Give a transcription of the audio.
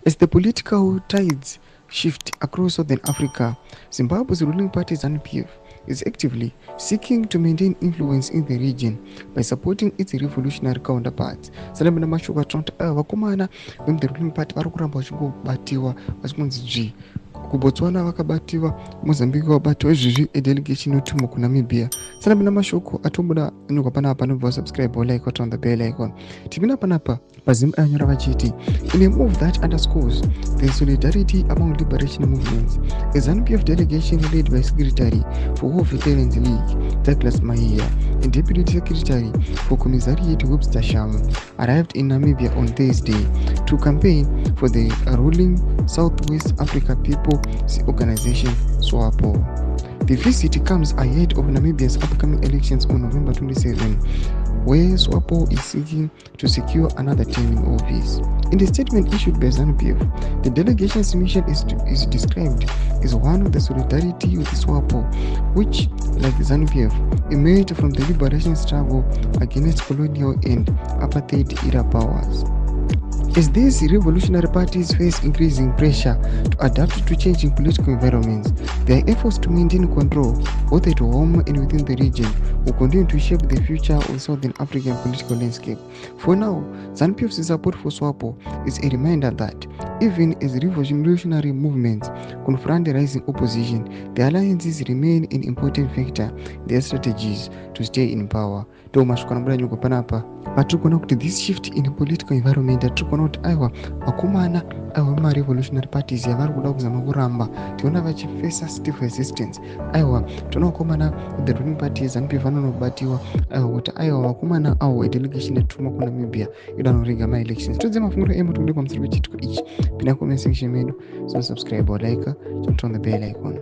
As the political tides shift across Southern Africa, Zimbabwe's ruling party ZANU-PF is actively seeking to maintain influence in the region by supporting its revolutionary counterparts. Sanabina mashoko atinoti vakomana vemu ruling party vari kuramba vachingobatiwa vachingonzi dzvi. kuBotswana vakabatiwa, Mozambique vakabatiwa, izvizvi delegation inotumwa kuNamibia. Sanabina mashoko atobuda nyorwa panapa nobva subscribe like on the bell icon. Tipinda panapa pazim anyora vachiti in a move that underscores the solidarity among liberation movements. A ZANU-PF delegation led by Secretary for War Veterans League Douglas Mahiya and Deputy Secretary for Commissariat Webster Sham arrived in Namibia on Thursday to campaign for the ruling Southwest Africa People's Organization SWAPO. The visit comes ahead of Namibia's upcoming elections on November 27, where SWAPO is seeking to secure another term in office. In the statement issued by ZANU-PF, the delegation's mission is described as one of the solidarity with SWAPO, which, like ZANU-PF, emerged from the liberation struggle against colonial and apartheid-era powers. As these revolutionary parties face increasing pressure to adapt to changing political environments, their efforts to maintain control, both at home and within the region, will continue to shape the future of Southern African political landscape. For now, ZANU-PF's support for SWAPO is a reminder that even as revolutionary movements confront the rising opposition, the alliances remain an important factor in their strategies to stay in power. Patirikuona kuti this shift in political environment yatirikuona kuti aiwa vakomana aiwa vemarevolutionary parties yavari kuda kuzama kuramba tiona vachifesa stiff resistance. Aiwa tiona vakomana the ruling party ZANU-PF vanonobatiwa aiwa kuti aiwa vakomana avo delegation yatumwa kuNamibia idanoriga maelections. Todze mafunguro emo tikude pamusoro pechitiko ichi pinda comment section medu, so subscribe or like, turn on the bell icon.